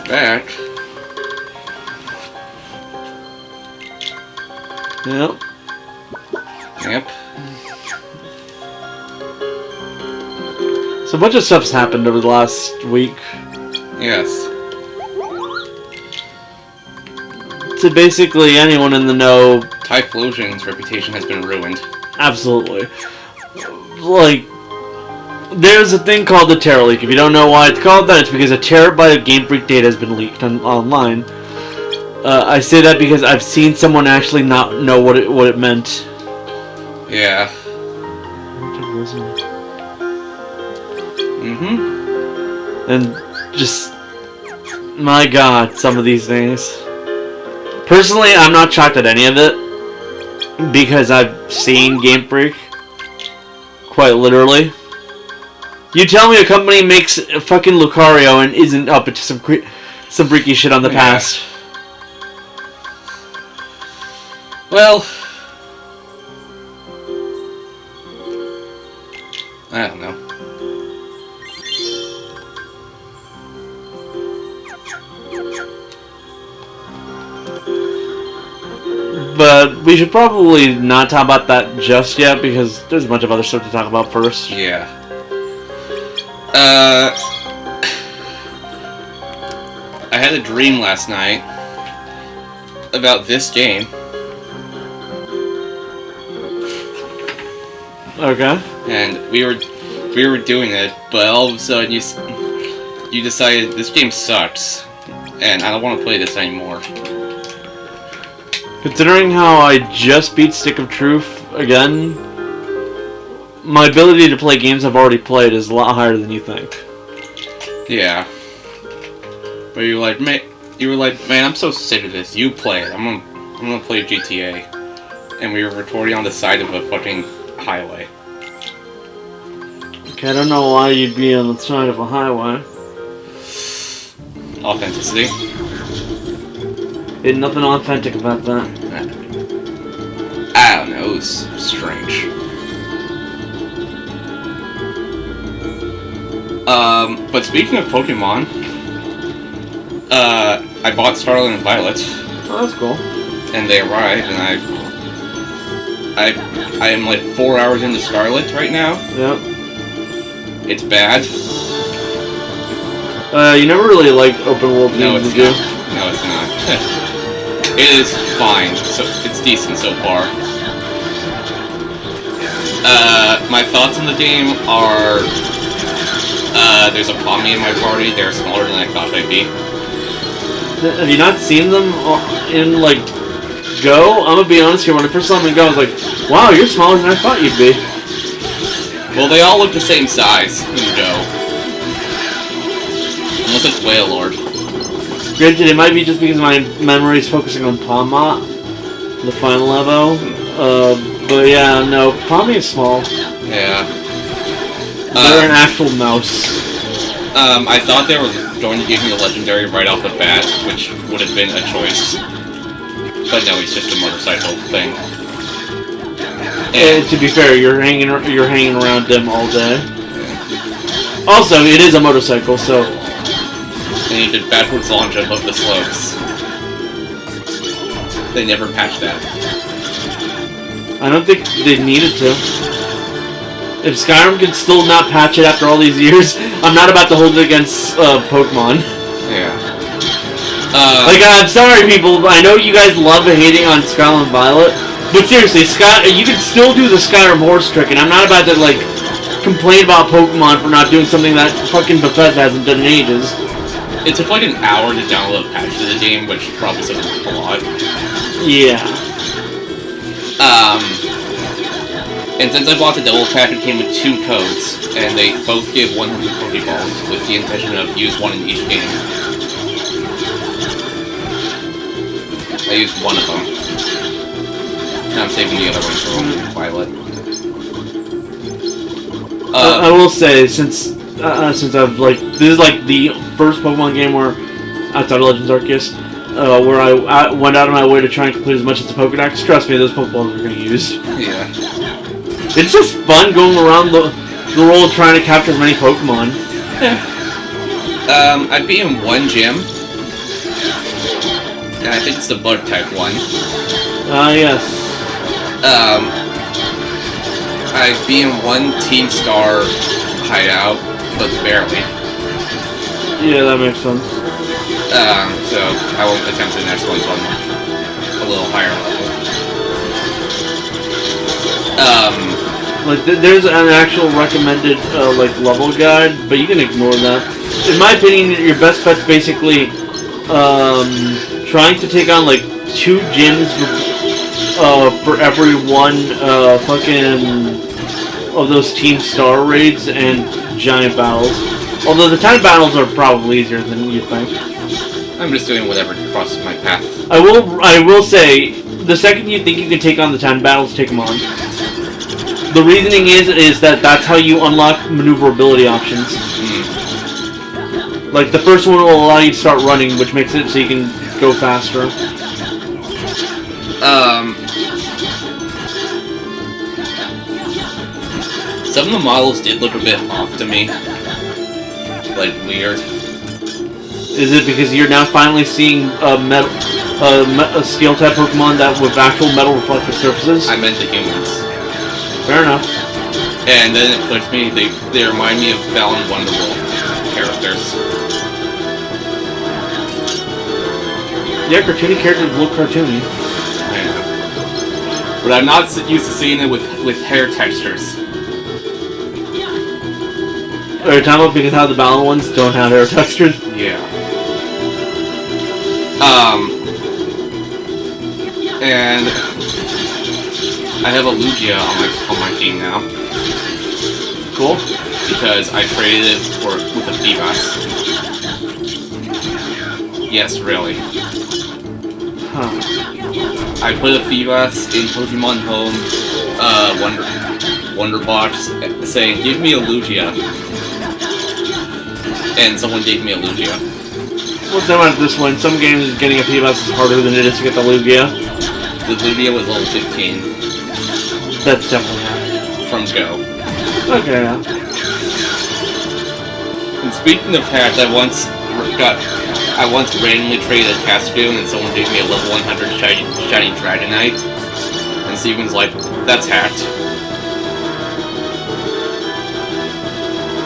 Back. Yep. Yep. So a bunch of stuff's happened over the last week. Yes. To basically anyone in the know, Typhlosion's reputation has been ruined. absolutely. Like, there's a thing called the Terror Leak. If you don't know why it's called that, it's because a terabyte of Game Freak data has been leaked online. I say that because I've seen someone actually not know what it meant. Yeah. Mm-hmm. And just, my God, some of these things. Personally, I'm not shocked at any of it because I've seen Game Freak, quite literally. You tell me a company makes a fucking Lucario and isn't up to some freaky shit on the past. Well, I don't know. But we should probably not talk about that just yet because there's a bunch of other stuff to talk about first. Yeah. I had a dream last night about this game. Okay. And we were doing it, but all of a sudden you decided this game sucks, and I don't want to play this anymore. Considering how I just beat Stick of Truth again, my ability to play games I've already played is a lot higher than you think. Yeah. But you were like, man, I'm so sick of this. You play it. I'm gonna play GTA. And we were recording on the side of a fucking highway. Okay, I don't know why you'd be on the side of a highway. Authenticity. Ain't nothing authentic about that. I don't know, it was strange. But speaking of Pokemon, I bought Scarlet and Violet. Oh, that's cool. And they arrived, and I am like 4 hours into Scarlet right now. Yep. It's bad. You never really liked open world games, did you? No, it's not. It is fine. So it's decent so far. My thoughts on the game are, there's a Pommy in my party. They're smaller than I thought they'd be. Have you not seen them in, like, Go? I'm gonna be honest here, when I first saw them in Go, I was like, wow, you're smaller than I thought you'd be. Well, they all look the same size in Go. Unless it's Wailord. Granted, it might be just because my memory is focusing on Palmot, the final level. But yeah, no, Pommy is small. Yeah. They're an actual mouse. I thought they were going to give me a legendary right off the bat, which would have been a choice. But no, it's just a motorcycle thing. And to be fair, you're hanging around them all day. Yeah. Also, it is a motorcycle, so. And you did backwards launch above the slopes. They never patched that. I don't think they needed to. If Skyrim can still not patch it after all these years, I'm not about to hold it against Pokemon. Yeah. Like, I'm sorry, people. I know you guys love hating on Scarlet and Violet, but seriously, you can still do the Skyrim horse trick, and I'm not about to like complain about Pokemon for not doing something that fucking Bethesda hasn't done in ages. It took like an hour to download a patch to the game, which probably says a lot. Yeah. And since I bought the double pack, it came with 2 codes, and they both give 100 Pokeballs, with the intention of use 1 in each game. I used 1 of them. Now I'm saving the other one for Violet. I will say, since I've like, this is like the first Pokemon game where, outside of Legends Arceus, where I went out of my way to try and complete as much as the Pokedex. Trust me, those Pokeballs are going to use. Yeah. It's just fun going around the role of trying to capture as many Pokemon. I've been in one gym, and I think it's the bug type one. Yes. I've been in one Team Star hideout, but barely. Yeah, that makes sense. So I won't attempt the next one until I'm a little higher level. Like, there's an actual recommended, like, level guide, but you can ignore that. In my opinion, your best bet's basically, trying to take on, like, 2 gyms, for every one, of those Team Star raids and giant battles. Although the time battles are probably easier than you think. I'm just doing whatever crosses my path. I will say, the second you think you can take on the 10 battles, take them on. The reasoning is that that's how you unlock maneuverability options. Like, the first one will allow you to start running, which makes it so you can go faster. Some of the models did look a bit off to me. Like, weird. Is it because you're now finally seeing a steel-type Pokemon that with actual metal reflective surfaces? I meant the humans. Fair enough. And then it clicked me, they remind me of Balan Wonderworld characters. Yeah, cartoony characters look cartoony. I know. But I'm not used to seeing it with hair textures. Are you talking about because how the Balan ones don't have hair textures? Yeah. And I have a Lugia on my team now. Cool. Because I traded it with a Feebas. Yes, really. Huh. I put a Feebas in Pokemon Home Wonder Box saying, "Give me a Lugia." And someone gave me a Lugia. What's that about this one? Some games getting a Feebas is harder than it is to get the Lugia. The Lugia was level 15. That's definitely hard. From Go. Okay, yeah. And speaking of hacks, I once randomly traded a Cascoon and someone gave me a level 100 shiny Dragonite. And Steven's like, "That's hacked."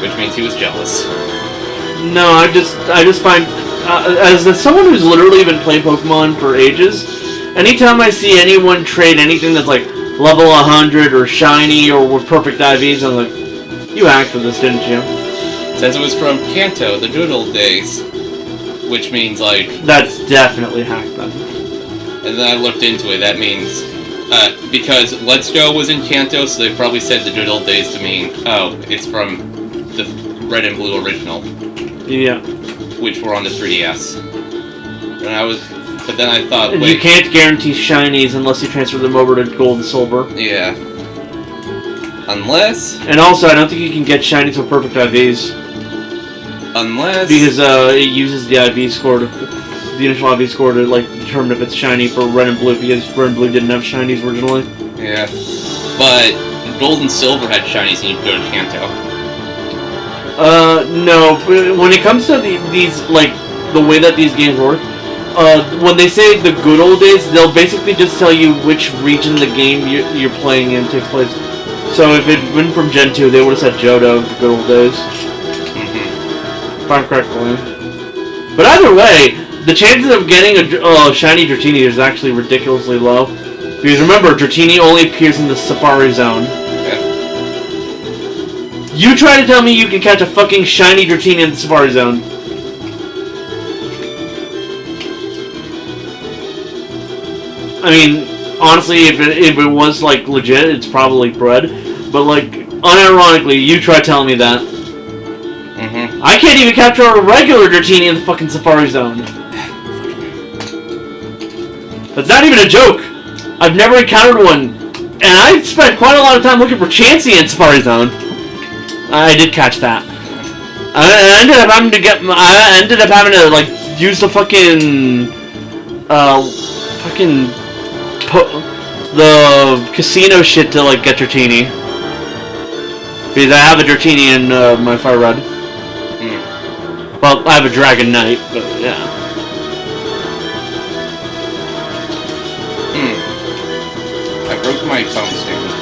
Which means he was jealous. No, I just find, as someone who's literally been playing Pokemon for ages, anytime I see anyone trade anything that's like level 100 or shiny or with perfect IVs, I'm like, you hacked for this, didn't you? Says it was from Kanto, the good old days. Which means, like... That's definitely hacked then. And then I looked into it, that means... because Let's Go was in Kanto, so they probably said the good old days to mean, oh, it's from the Red and Blue original. Yeah. Which were on the 3DS. But then I thought, wait... You can't guarantee shinies unless you transfer them over to Gold and Silver. Yeah. Unless... And also, I don't think you can get shinies with perfect IVs. Unless... Because it uses the IV score to... The initial IV score to, like, determine if it's shiny for Red and Blue, because Red and Blue didn't have shinies originally. Yeah. But Gold and Silver had shinies and you could go to Kanto. No. When it comes to these, like, the way that these games work, when they say the good old days, they'll basically just tell you which region the game you're playing in takes place. So if it went from Gen 2, they would have said Johto, the good old days. If I'm correctly. But either way, the chances of getting a shiny Dratini is actually ridiculously low. Because remember, Dratini only appears in the Safari Zone. Yeah. You try to tell me you can catch a fucking shiny Dratini in the Safari Zone. I mean, honestly, if it was, like, legit, it's probably bred. But, like, unironically, you try telling me that. I can't even capture a regular Dratini in the fucking Safari Zone. That's not even a joke. I've never encountered one. And I've spent quite a lot of time looking for Chansey in Safari Zone. I did catch that. I ended up having to like use the the casino shit to like get Dratini. Because I have a Dratini in my Fire Red. Well, I have a Dragon Knight, but yeah. I broke my phone stand.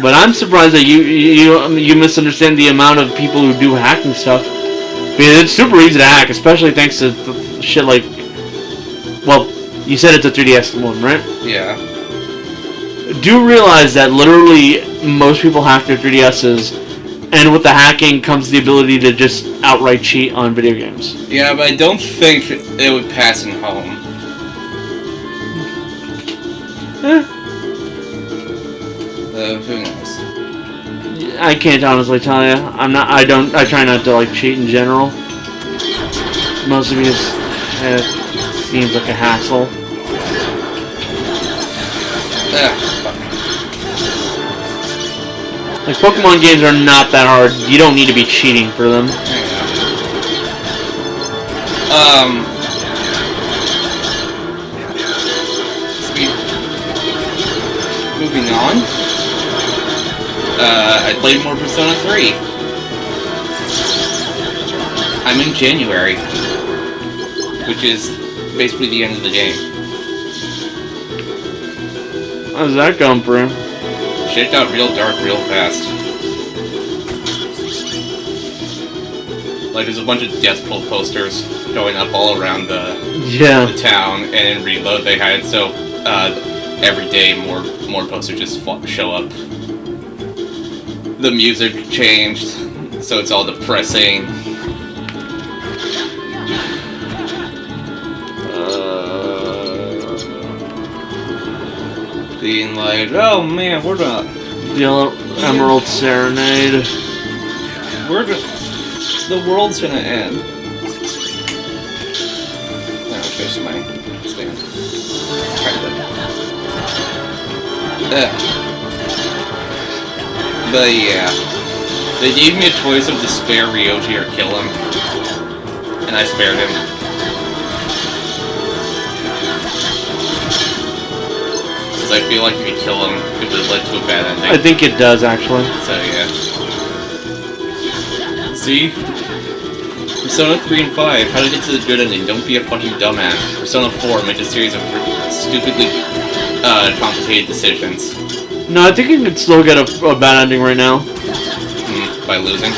But I'm surprised that you misunderstand the amount of people who do hacking stuff. Because it's super easy to hack, especially thanks to shit like... Well, you said it's a 3DS one, right? Yeah. Do realize that literally most people hack their 3DSs, and with the hacking comes the ability to just outright cheat on video games. Yeah, but I don't think it would pass in home. Who knows? I can't honestly tell you. I try not to like cheat in general. Mostly because it seems like a hassle. Fuck. Like, Pokemon games are not that hard. You don't need to be cheating for them. Moving on. I played more Persona 3. I'm in January, which is basically the end of the game. How's that going for him? Shit got real dark real fast. Like, there's a bunch of death pull posters going up all around the town, and in Reload they had it so every day more posters just show up. The music changed, so it's all depressing. Being like, oh man, we're not. Yellow Emerald Serenade. The world's gonna end. I'll fix my stand. But yeah, they gave me a choice of to spare Ryoji or kill him, and I spared him. Because I feel like if you kill him, it would have led to a bad ending. I think it does, actually. So yeah. See? Persona 3 and 5, how to get to the good ending, don't be a fucking dumbass. Persona 4, make a series of stupidly complicated decisions. No, I think you can still get a bad ending right now. By losing?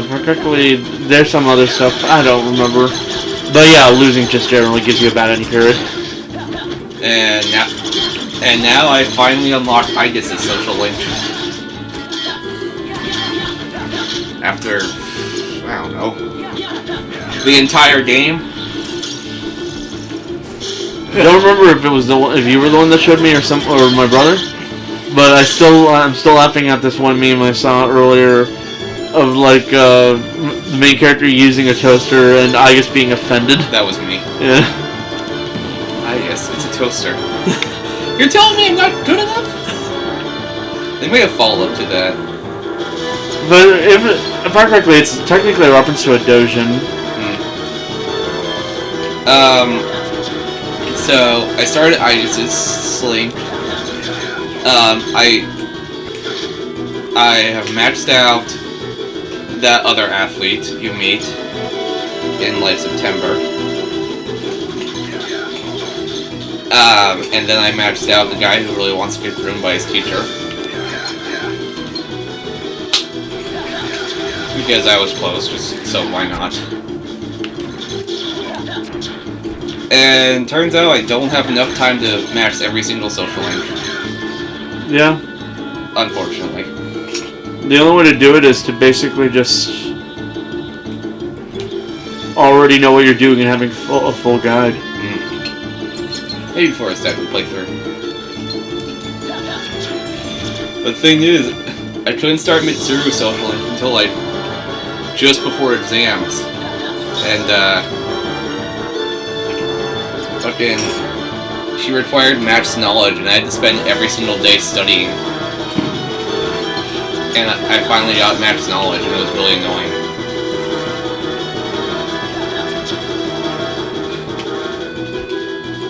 Particularly, there's some other stuff, I don't remember. But yeah, losing just generally gives you a bad ending period. And now I finally unlocked Igus' social link. After, I don't know, the entire game. I don't remember if it was if you were the one that showed me or my brother, but I'm still laughing at this one meme I saw earlier of like the main character using a toaster and Igus being offended. That was me. Yeah. Igus, it's a toaster. You're telling me I'm not good enough? They may have followed up to that. But if I remember correctly, it's technically a reference to a Dojin. So I started Igus' link. I have maxed out that other athlete you meet in like September. And then I maxed out the guy who really wants to get groomed by his teacher. Because I was close, just so why not? And turns out I don't have enough time to max every single social link. Yeah. Unfortunately. The only way to do it is to basically just already know what you're doing and having a full guide. Maybe before I start the playthrough. But the thing is, I couldn't start Mitsuru social link until like just before exams. And she required max knowledge, and I had to spend every single day studying. And I finally got max knowledge, and it was really annoying.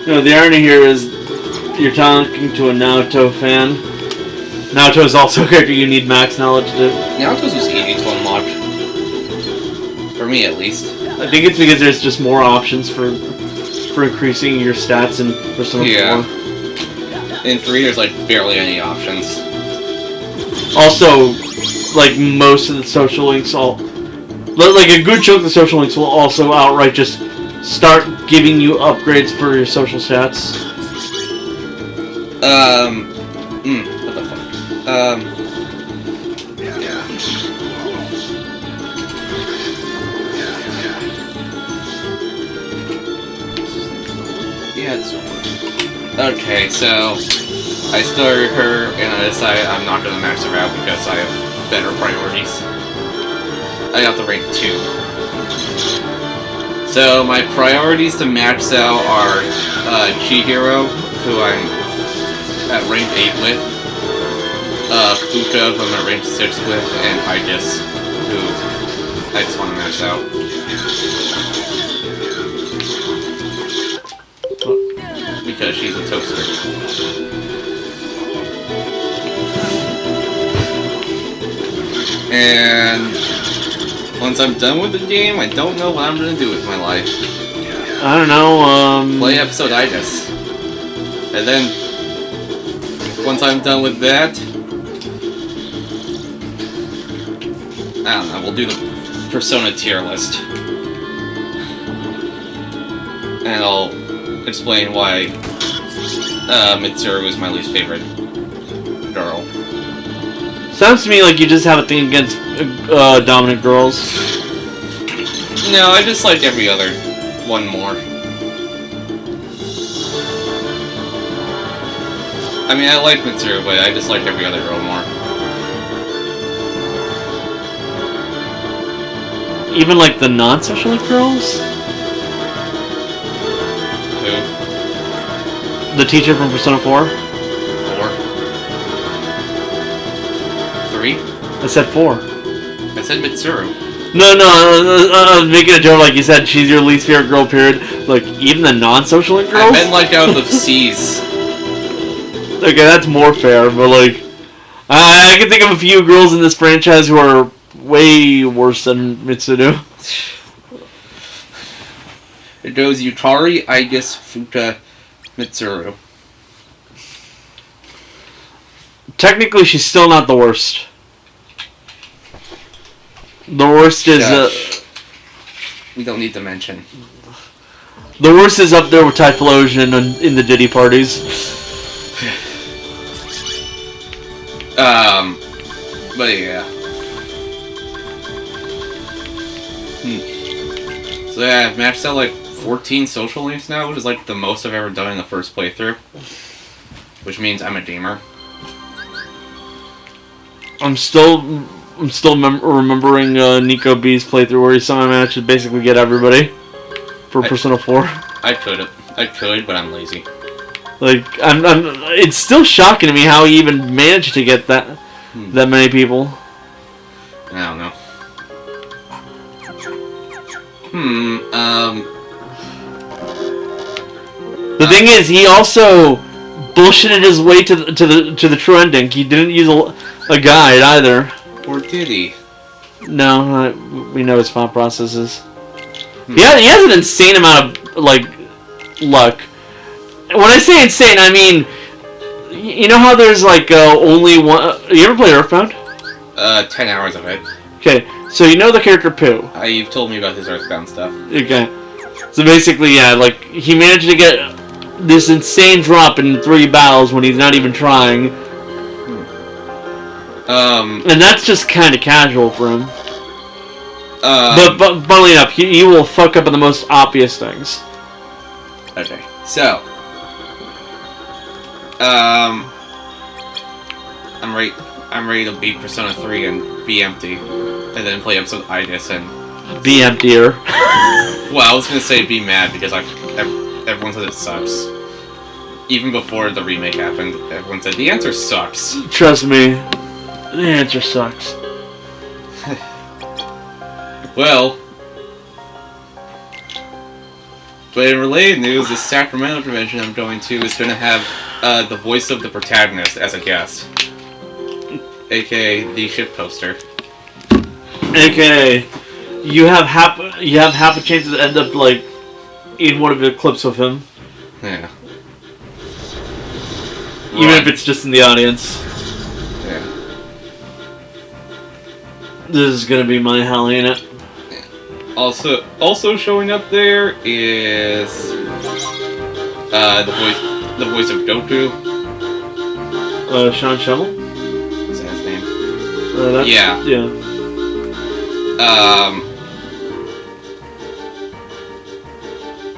No, the irony here is you're talking to a Naruto fan. Naruto is also a character you need max knowledge to. Naruto's was easy to unlock. For me, at least. I think it's because there's just more options for increasing your stats in Persona 4. In 3, there's like barely any options. Also, like most of the social links, like a good chunk of the social links will also outright just start giving you upgrades for your social stats. What the fuck? Yeah, it's... Okay, so I started her, and I decided I'm not going to max her out because I have better priorities. I got the rank 2. So my priorities to max out are Chihiro, who I'm at rank 8 with, Fuka, who I'm at rank 6 with, and Aegis, who I just want to max out. Because she's a toaster. And once I'm done with the game, I don't know what I'm gonna do with my life. I don't know, Play episode Itis. And then, once I'm done with that, I don't know, we'll do the Persona tier list. And I'll explain why Mitsuru is my least favorite girl. Sounds to me like you just have a thing against dominant girls. No, I just like every other one more. I mean, I like Mitsuru, but I just like every other girl more. Even like the non-social girls? Who? The teacher from Persona 4? 4? 3? I said 4. I said Mitsuru. No, I was making a joke like you said, she's your least favorite girl, period. Like, even the non-social girls? I meant like out of the C's. Okay, that's more fair, but like... I can think of a few girls in this franchise who are way worse than Mitsuru. It goes Yutari, Aegis, Fuka, Mitsuru. Technically, she's still not the worst. The worst is... we don't need to mention. The worst is up there with Typhlosion in the Diddy parties. But yeah. So yeah, I've maxed out like 14 social links now, which is like the most I've ever done in the first playthrough. Which means I'm a gamer. I'm still remembering Nico B's playthrough where he somehow managed to basically get everybody for Persona 4. I could, but I'm lazy. Like, it's still shocking to me how he even managed to get that many people. I don't know. The thing is, he also bullshitted his way to the true ending. He didn't use a guide either. Or did he? No, we know his thought processes. He has an insane amount of like luck. When I say insane, I mean, you know how there's like only one. You ever play Earthbound? 10 hours of it. Okay, so you know the character Pooh. You've told me about his Earthbound stuff. Okay, so basically, yeah, like he managed to get this insane drop in 3 battles when he's not even trying. And that's just kind of casual for him. But funnily enough, he will fuck up on the most obvious things. Okay, so I'm ready to beat Persona 3 and be empty, and then play episode Itis and be emptier. Well, I was gonna say be mad because everyone says it sucks. Even before the remake happened, everyone said the answer sucks. Trust me, the answer sucks. Well, But in related news, the Sacramento convention I'm going to is going to have the voice of the protagonist as a guest, aka the ship poster. AKA, you have half a chance to end up like in one of the clips of him, Yeah. even if it's just in the audience. Yeah. This is gonna be my hell, ain't it? Also showing up there is the voice of Goku. Sean Schimmel? Is that his name? Yeah.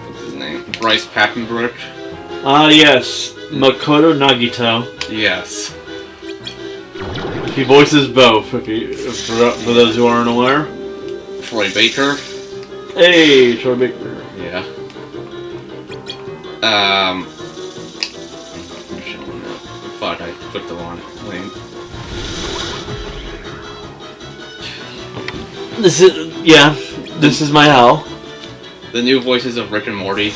What's his name? Bryce Papenbrook. Yes. Makoto Nagito. Yes. He voices both, for those who aren't aware. Troy Baker. Hey, Troy Baker. Yeah. Fuck, I clicked the wrong link. This is my hell. The new voices of Rick and Morty.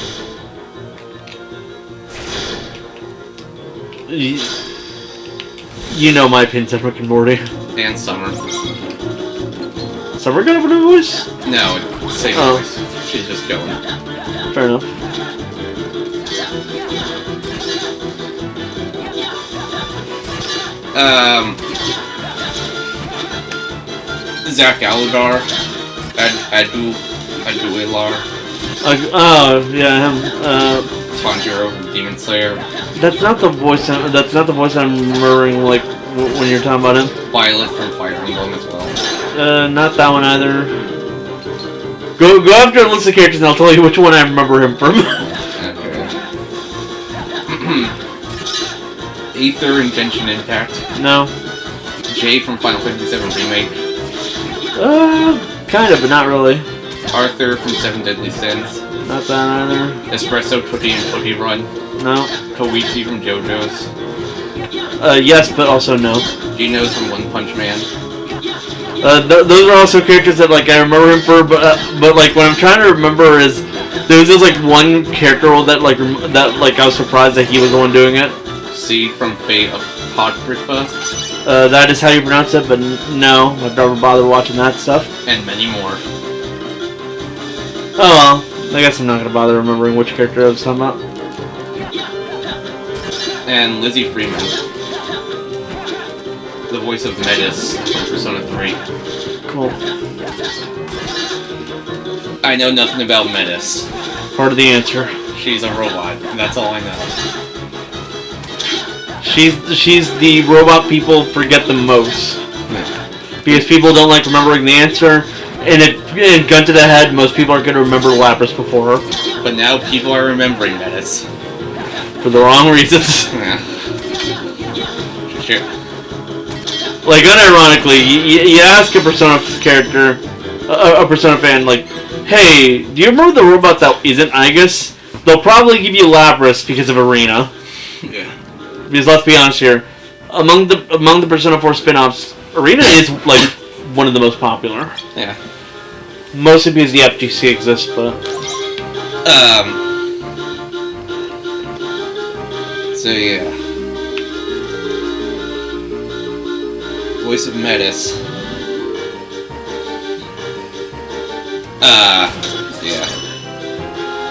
You know my opinions on Rick and Morty. And Summer. Summer got a new voice? No, same voice. She's just going. Fair enough. Zach Aludar. Aduilar. Yeah, him. Tanjiro from Demon Slayer. That's not the voice. That's not the voice I'm remembering. Like when you're talking about him. Violet from Fire Emblem as well. Not that one either. Go after a list of characters and I'll tell you which one I remember him from. Okay. Aether in Genshin Impact. No. Jay from Final Fantasy VII Remake. Kind of, but not really. Arthur from Seven Deadly Sins. Not that either. Espresso Cookie and Cookie Run. No. Koichi from JoJo's. Yes, but also no. Geno's from One Punch Man. Those are also characters that like I remember him for, but like what I'm trying to remember is there was just like one character role that like I was surprised that he was the one doing it. Seed from Fate Apocrypha. That is how you pronounce it, but no, I've never bothered watching that stuff. And many more. Oh well, I guess I'm not gonna bother remembering which character I was talking about. And Lizzie Freeman. The voice of Metis from Persona 3. Cool. I know nothing about Metis. Part of the answer. She's a robot, and that's all I know. She's the robot people forget the most. Because people don't like remembering the answer, and gun to the head, most people are going to remember Lapras before her. But now people are remembering Metis. For the wrong reasons. Yeah. Sure. Like, unironically, you ask a Persona character, a Persona fan, like, hey, do you remember the robot that isn't Igus? They'll probably give you Lapras because of Arena. Yeah. Because let's be honest here, among the Persona 4 spin-offs, Arena is, like, one of the most popular. Yeah. Mostly because the FGC exists, but... So, yeah. Voice of Metis. Yeah.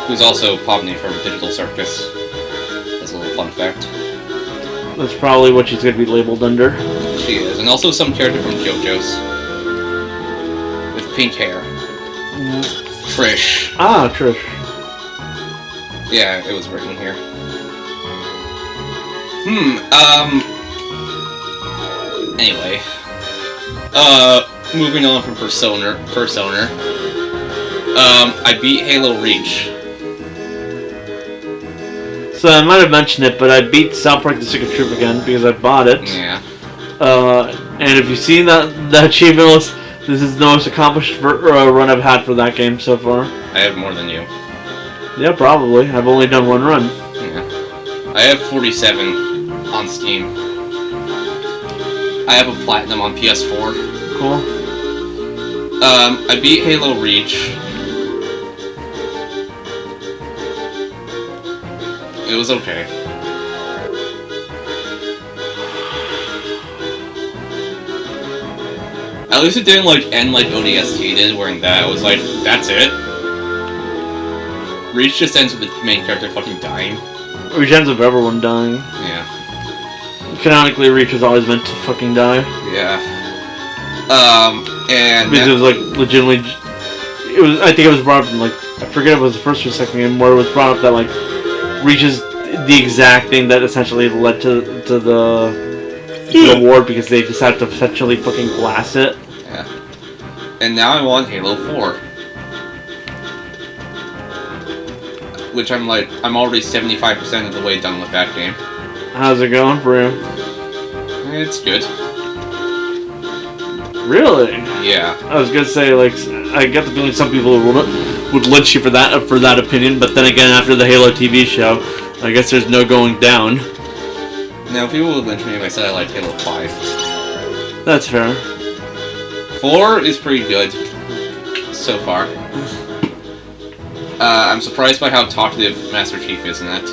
Who's also Pomni from Digital Circus. That's a little fun fact. That's probably what she's going to be labeled under. She is. And also some character from JoJo's. With pink hair. Trish. Ah, Trish. Yeah, it was written here. Anyway. Moving on from Persona. I beat Halo Reach. So I might have mentioned it, but I beat South Park: The Stick of Truth again because I bought it. Yeah. And if you've seen that achievement list, this is the most accomplished run I've had for that game so far. I have more than you. Yeah, probably. I've only done one run. Yeah. I have 47 on Steam. I have a platinum on PS4. Cool. I beat Halo Reach. It was okay. At least it didn't like end like ODST did, where in that it was like, that's it. Reach just ends with the main character fucking dying. Reach ends with everyone dying. Yeah. Canonically, Reach was always meant to fucking die. Yeah. And because it was like legitimately, it was. I think it was brought up in like, I forget if it was the first or second game where it was brought up that like Reach is the exact thing that essentially led to the award because they decided to essentially fucking blast it. Yeah. And now I want Halo 4. Which I'm already 75% of the way done with that game. How's it going for you? It's good. Really? Yeah. I was gonna say, like, I get the feeling some people would lynch you for that opinion, but then again, after the Halo TV show, I guess there's no going down. Now, people would lynch me if I said I liked Halo 5. That's fair. 4 is pretty good so far. I'm surprised by how talkative Master Chief is in it.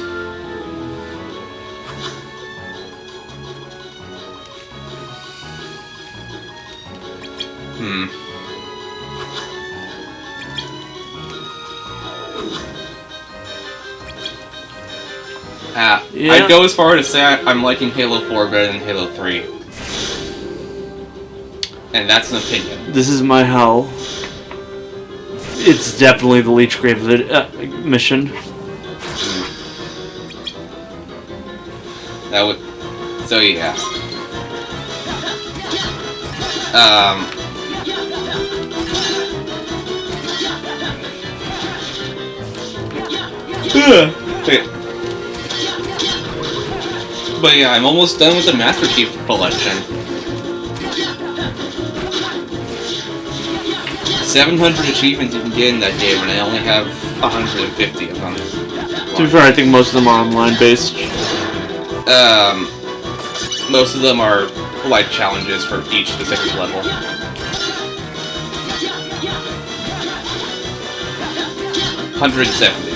Yeah. I'd go as far as to say I'm liking Halo 4 better than Halo 3. And that's an opinion. This is my hell. It's definitely the Leechgrove mission. That would... So, yeah. But yeah, I'm almost done with the Master Chief collection. 700 achievements you can get in that game, and I only have 150 of them. To be fair, I think most of them are online based. Most of them are like challenges for each specific level. $170.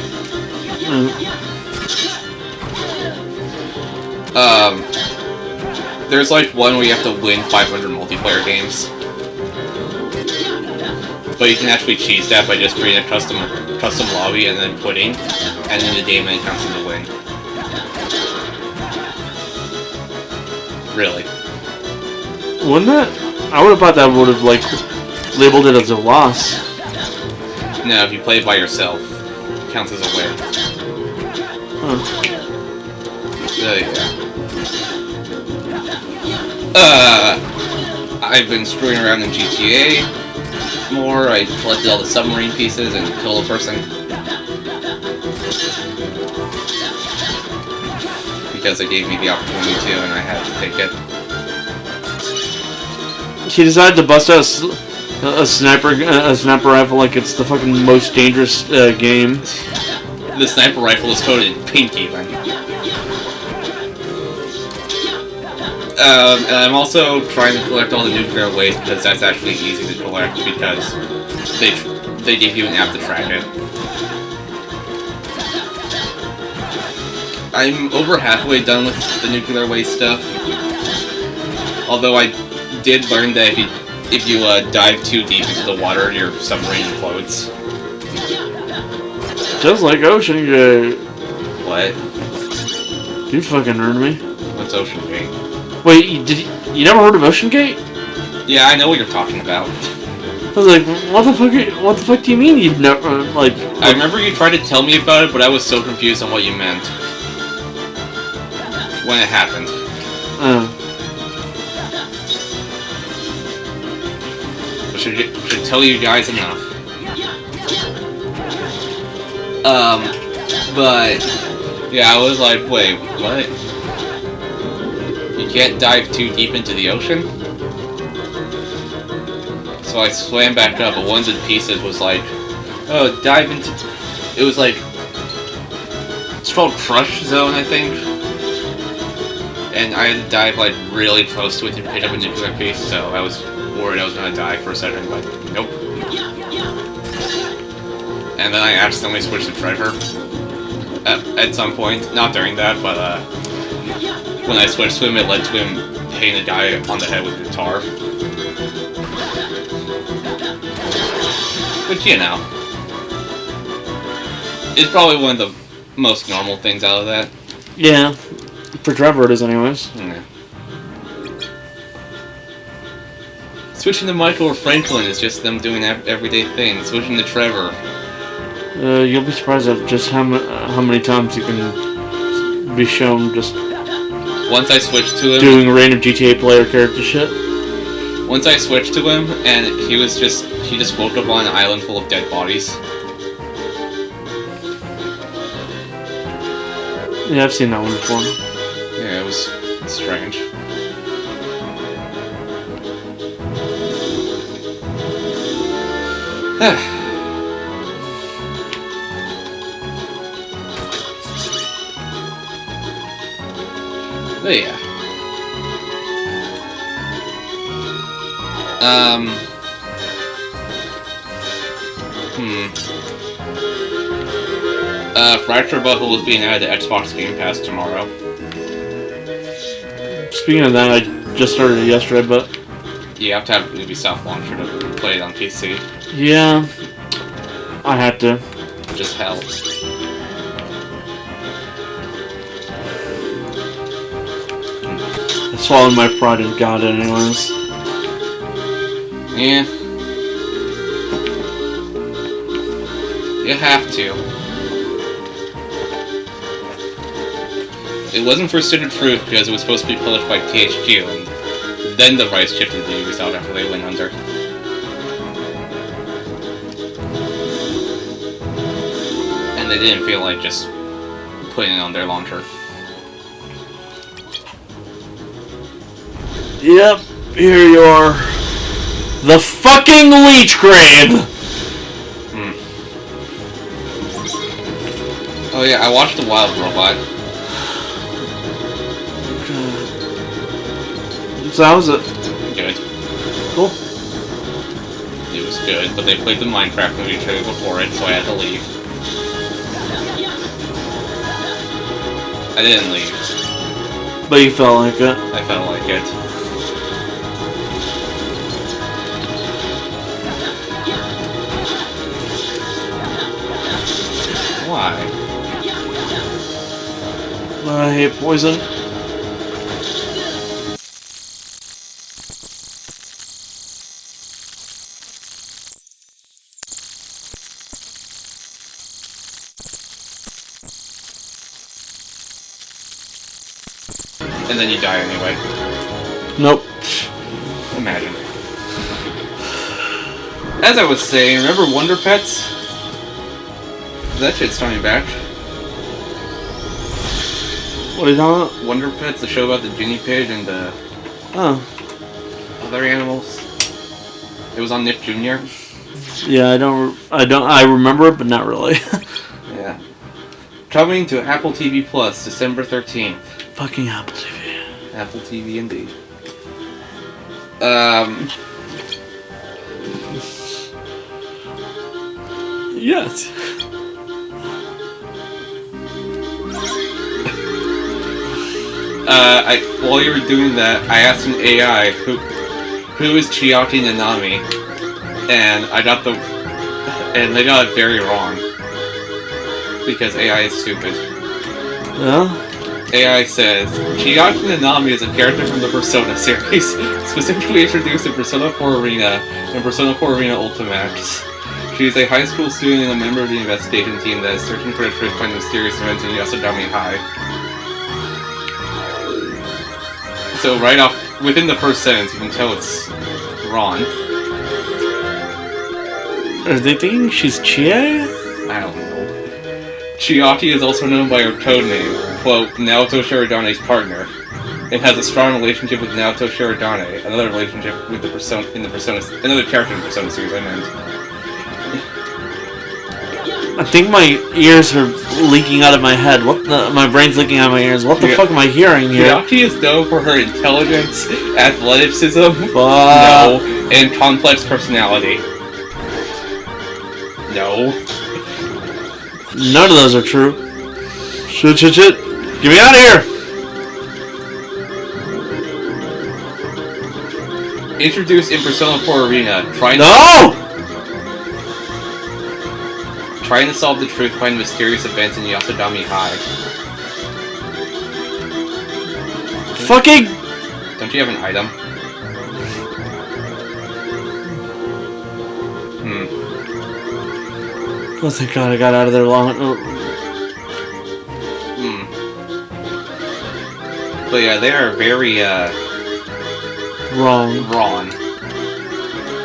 There's like one where you have to win 500 multiplayer games. But you can actually cheese that by just creating a custom lobby and then quitting, and then the game then counts as a win. Really. Wouldn't that? I would have thought that would have like labeled it as a loss. No, if you play it by yourself, it counts as a win. Huh. So yeah. I've been screwing around in GTA more. I collected all the submarine pieces and killed a person. Because they gave me the opportunity to, and I had to take it. She decided to bust out a sniper rifle like it's the fucking most dangerous game. The sniper rifle is coated in pink even. And I'm also trying to collect all the nuclear waste because that's actually easy to collect because they give you an app to track it. I'm over halfway done with the nuclear waste stuff. Although I did learn that if you dive too deep into the water, your submarine implodes. Just like Ocean Gate. What? You fucking heard me. What's Ocean Gate? Wait, you never heard of Ocean Gate? Yeah, I know what you're talking about. I was like, what the fuck do you mean you've never, like... I remember you tried to tell me about it, but I was so confused on what you meant. When it happened. Should tell you guys enough. But... Yeah, I was like, wait, what? You can't dive too deep into the ocean? So I swam back up, but one of the pieces was like, oh, dive into... It was like... It's called Crush Zone, I think. And I had to dive like really close to it to pick up a nuclear piece, so I was worried I was gonna die for a second, but nope. And then I accidentally switched to driver. at some point. Not during that, but when I switched to him, it led to him hitting a guy on the head with a guitar. Which, you know, is probably one of the most normal things out of that. Yeah. For Trevor it is anyways. Yeah. Switching to Michael or Franklin is just them doing everyday things. Switching to Trevor. You'll be surprised at just how many times you can be shown just Once I switched to him, doing random GTA player character shit. Once I switched to him, and he just woke up on an island full of dead bodies. Yeah, I've seen that one before. Yeah, it was strange. But yeah. Fracture Butthole is being added to Xbox Game Pass tomorrow. Speaking of that, I just started it yesterday, but... You have to have Ubisoft Launcher to play it on PC. Yeah. I had to. Just hell. I swallowed my pride and got it anyways. Yeah. You have to. It wasn't for City Truth because it was supposed to be published by THQ, and then the rights shifted to Ubisoft after they went under. And they didn't feel like just putting it on their launcher. Yep, here you are. The fucking Leechgrove! Oh yeah, I watched The Wild Robot. So how was it? Good. Cool. It was good, but they played the Minecraft movie trailer before it, so I had to leave. I didn't leave. But you felt like it. I felt like it. Why? I hate poison. And then you die anyway. Nope. Imagine. As I was saying, remember Wonder Pets? That shit's coming back. What are you talking about? Wonder Pets, the show about the guinea pig and the other animals. It was on Nick Jr. Yeah, I remember it, but not really. Yeah. Coming to Apple TV Plus, December 13th. Fucking Apple TV. Apple TV indeed. Yes. While you were doing that, I asked an AI who is Chiaki Nanami, and and they got it very wrong because AI is stupid. Yeah. AI says Chiaki Nanami is a character from the Persona series, specifically introduced in Persona 4 Arena and Persona 4 Arena Ultimax. She is a high school student and a member of the investigation team that is searching for the truth behind the mysterious events in Yasadami High. So right off, within the first sentence, you can tell it's Ron. Are they thinking she's Chie? I don't know. Chiaki is also known by her codename, quote, Naoto Shiridane's partner, and has a strong relationship with Naoto Shiridane, another relationship with another character in the Persona series, I meant. I think my ears are leaking out of my head. My brain's leaking out of my ears. What the fuck am I hearing here? Chiaki is known for her intelligence, athleticism, no, and complex personality. No. None of those are true. Shit. Get me out of here! Introduced in Persona 4 Arena. Trying to solve the truth behind mysterious events in Yasodami High. Fucking... Don't you have an item? Oh, thank God I got out of there long... But yeah, they are very, Wrong.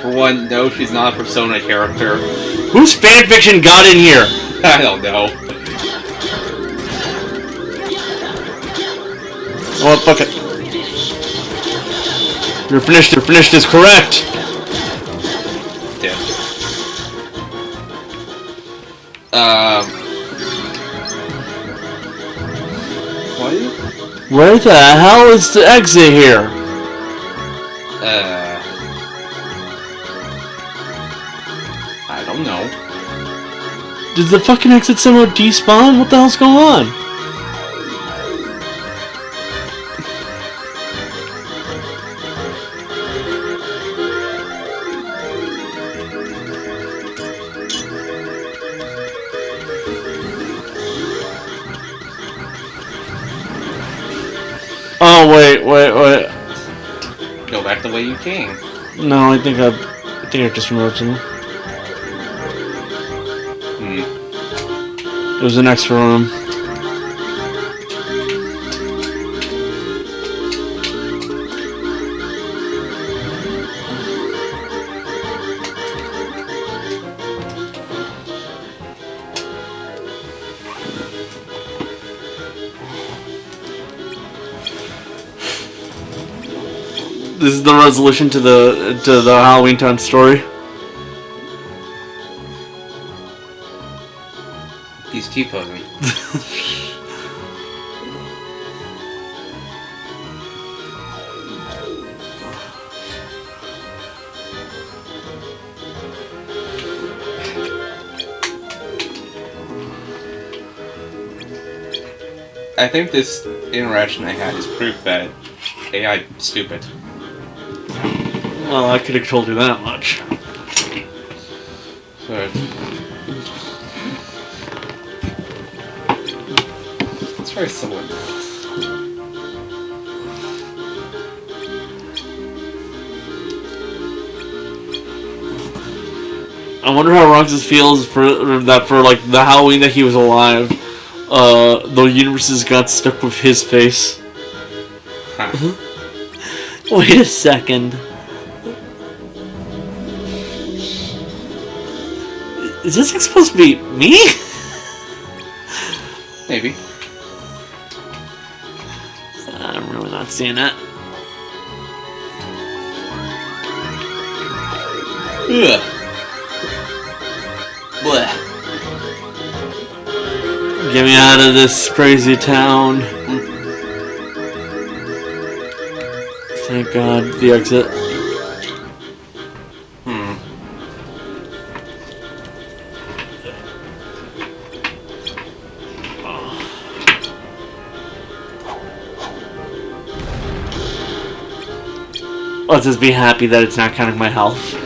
For one, no, she's not a Persona character. Whose fanfiction got in here? I don't know. Oh, fuck it. You're finished is correct. Dead. What? Where the hell is the exit here? I don't know. Did the fucking exit somehow despawn? What the hell's going on? Oh, wait. Go back the way you came. No, I think I just remembered something. It was an extra room. This is the resolution to the Halloween Town story. He's T-posing. I think this interaction I had is proof that AI is stupid. Well, I could have told you that much. So, let's try someone. I wonder how Roxas feels for like the Halloween that he was alive. The universes got stuck with his face. Huh. Wait a second. Is this supposed to be me? Maybe. I'm really not seeing it. Ugh. Blech. Get me out of this crazy town. Thank God, the exit. Let's just be happy that it's not counting my health.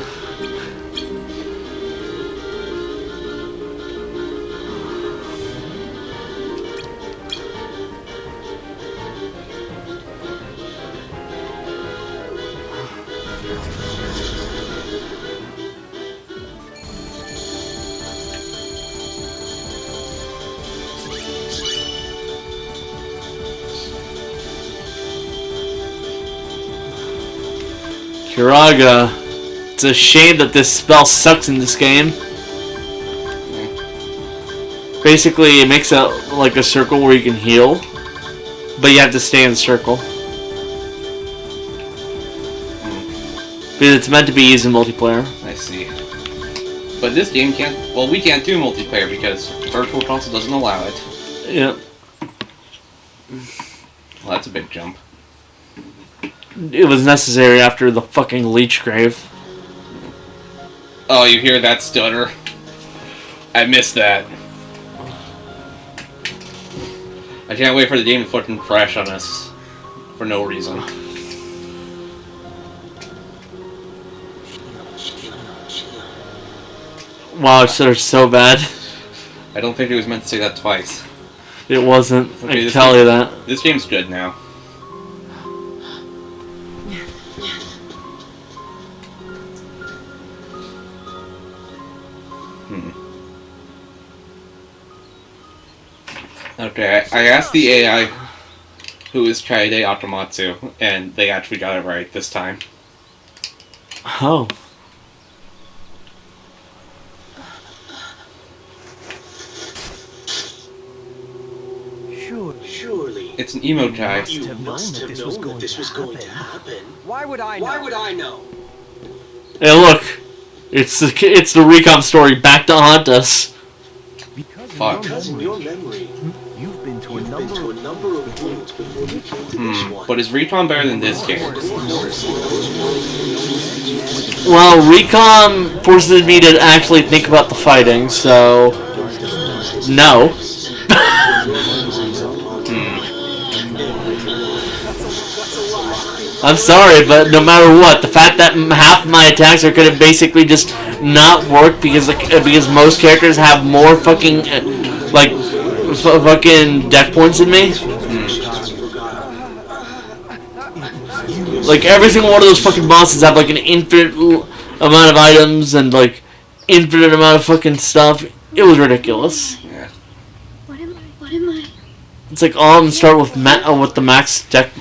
Kiraga, it's a shame that this spell sucks in this game. Basically, it makes a like a circle where you can heal, but you have to stay in the circle. Because it's meant to be used in multiplayer. I see. But this game can't... Well, we can't do multiplayer because Virtual Console doesn't allow it. Yep. Well, that's a big jump. It was necessary after the fucking Leechgrove. Oh, you hear that stutter? I missed that. I can't wait for the game to fucking crash on us for no reason. Wow, they're so bad. I don't think it was meant to say that twice. It wasn't. Okay, I can tell you that. This game's good now. Okay, I asked the AI who is Kaede Atamatsu, and they actually got it right this time. Oh. Surely. It's an emo guy. You must have known that this was going to happen. Why would I know? Why would I know? Hey, look. It's the recom story back to haunt us. Fuck. Because in your memory, You've been to a you've number been to a number of worlds before you came to this one. But is Recon better than this game? Well, recom forces me to actually think about the fighting, so no. I'm sorry, but no matter what, the fact that half of my attacks are gonna basically just not work because most characters have more fucking fucking deck points than me. Like every single one of those fucking bosses have like an infinite amount of items and like infinite amount of fucking stuff. It was ridiculous. Yeah. What am I? It's like all of them start with the max deck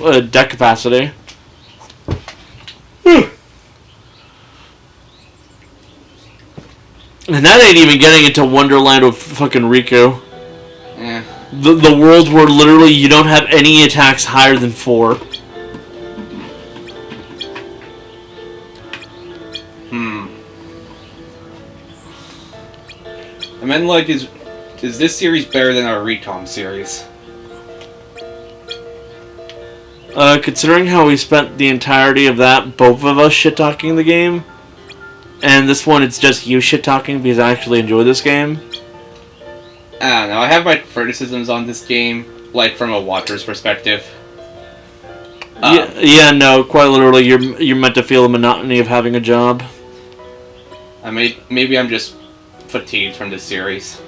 capacity. And that ain't even getting into Wonderland with fucking Riku. Yeah. The world where literally you don't have any attacks higher than 4. I meant, like, is this series better than our Recon series? Considering how we spent the entirety of that, both of us shit-talking the game, and this one it's just you shit-talking because I actually enjoy this game. I don't know, I have my criticisms on this game, like, from a watcher's perspective. No, quite literally, you're meant to feel the monotony of having a job. Maybe I'm just fatigued from this series.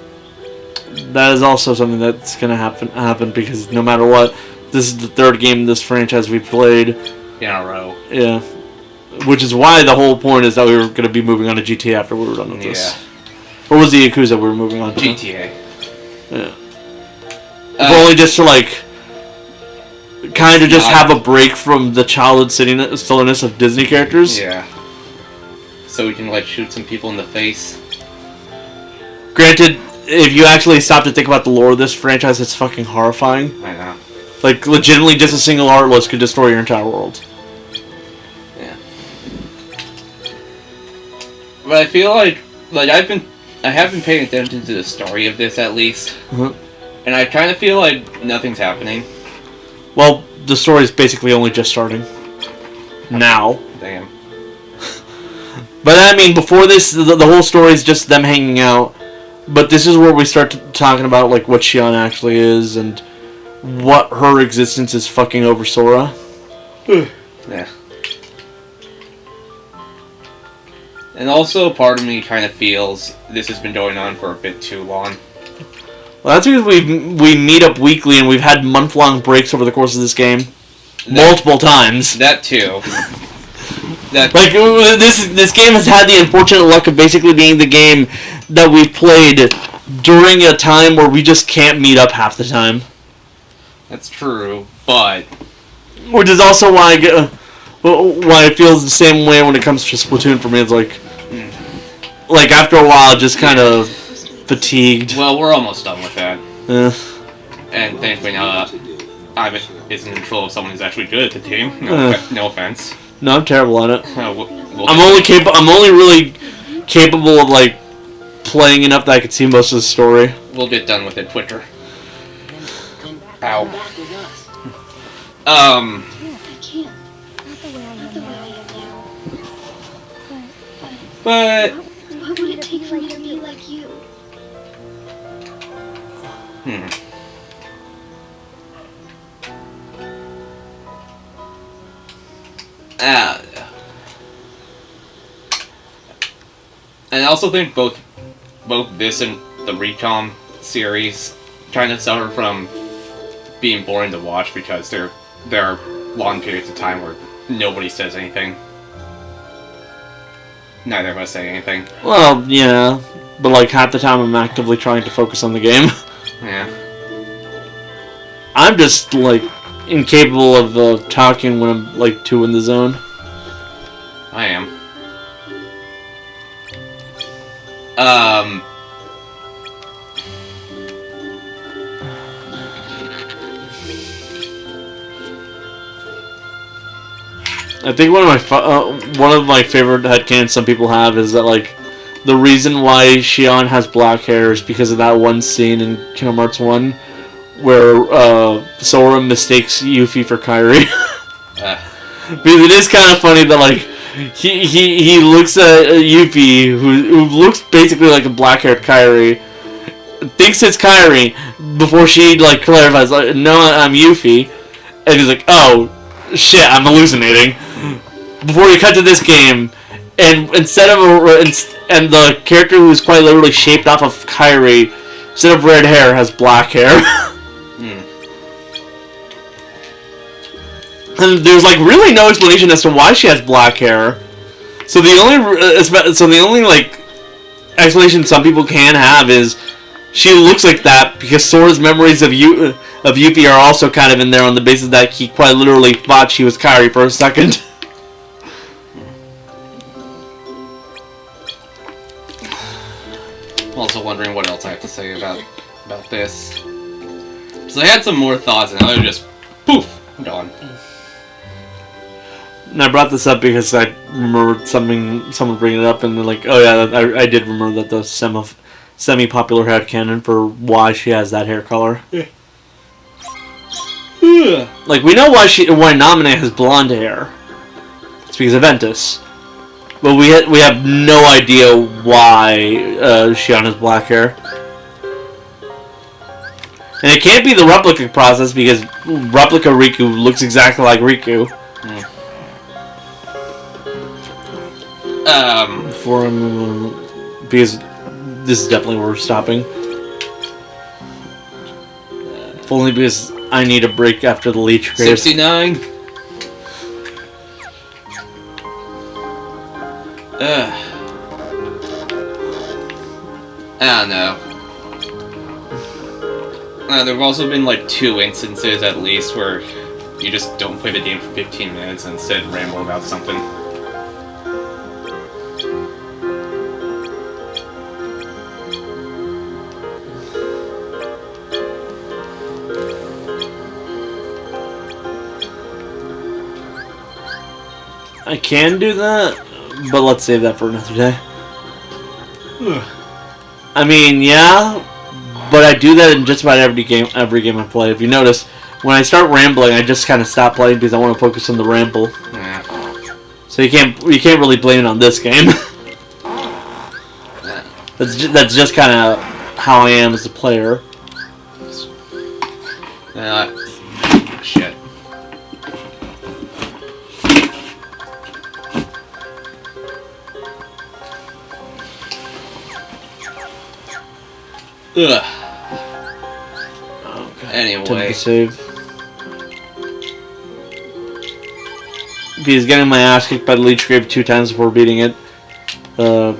That is also something that's gonna happen because no matter what, this is the third game in this franchise we've played In a row. Yeah, which is why the whole point is that we were gonna be moving on to GTA after we were done with this. Or was the Yakuza we were moving on to? GTA. Yeah. If only just to like kind of just have a break from the childhood silliness of Disney characters. Yeah. So we can, like, shoot some people in the face. Granted, if you actually stop to think about the lore of this franchise, it's fucking horrifying. I know. Like, legitimately, just a single Heartless could destroy your entire world. Yeah. But I feel like I have been paying attention to the story of this at least. And I kind of feel like nothing's happening. Well, the story is basically only just starting. Now. Damn. But I mean, before this, the whole story is just them hanging out. But this is where we start talking about like what Shion actually is and what her existence is fucking over Sora. Yeah. And also, part of me kind of feels this has been going on for a bit too long. Well, that's because we meet up weekly and we've had month-long breaks over the course of this game. Multiple times. That too. Like, this game has had the unfortunate luck of basically being the game that we played during a time where we just can't meet up half the time. That's true, but... Which is also why it feels the same way when it comes to Splatoon for me. It's like... Like, after a while, just kind of fatigued. Well, we're almost done with that. Yeah. And thankfully now that Ivan is in control of someone who's actually good at the game. No offense. No, I'm terrible at it. We'll I'm only really capable of like playing enough that I can see most of the story. We'll get done with it quicker. Ow. I can't. Not the way I am now. But What would it take for me to be like you? And I also think both this and the Recon series kind of suffer from being boring to watch because there are long periods of time where nobody says anything. Neither of us say anything. Well, yeah, but like half the time I'm actively trying to focus on the game. Yeah. I'm just like incapable of talking when I'm like too in the zone. I am. I think one of my favorite headcanons some people have is that like the reason why Shion has black hair is because of that one scene in Kingdom Hearts 1 where Sora mistakes Yuffie for Kairi. Because it is kind of funny that like he looks at Yuffie who looks basically like a black-haired Kairi, thinks it's Kairi before she like clarifies like no, I'm Yuffie, and he's like, oh shit, I'm hallucinating. Before you cut to this game, and instead of and the character who's quite literally shaped off of Kairi, instead of red hair, has black hair. And there's like really no explanation as to why she has black hair. So the only like explanation some people can have is she looks like that because Sora's memories of Yuffie are also kind of in there on the basis that he quite literally thought she was Kairi for a second. I'm also wondering what else I have to say about this. So I had some more thoughts and now they're just poof, gone. And I brought this up because I remembered someone bringing it up, and they're like, "Oh yeah, I did remember that the semi-popular headcanon for why she has that hair color." Like we know why Naminé has blonde hair. It's because of Ventus, but we have no idea why Shion has black hair, and it can't be the replica process because replica Riku looks exactly like Riku. Because this is definitely where we're stopping. If only because I need a break after the Leechgrove. 69. I don't know. There have also been like 2 instances at least where you just don't play the game for 15 minutes and instead ramble about something. I can do that, but let's save that for another day. I mean, yeah, but I do that in just about every game I play. If you notice, when I start rambling, I just kind of stop playing because I want to focus on the ramble. Yeah. So you can't really blame it on this game. That's just kind of how I am as a player. Shit. Ugh. Okay. Anyway. Save. Because getting my ass kicked by the Leechgrove 2 times before beating it, and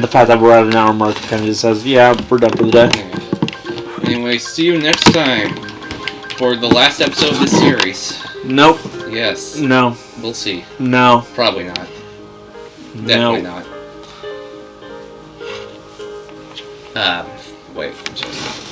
the fact that we're at an hour mark kind of just says, yeah, we're done for the day. Anyway, see you next time for the last episode of this series. Nope. Yes. No. We'll see. No. Probably not. Definitely not. Wait. Just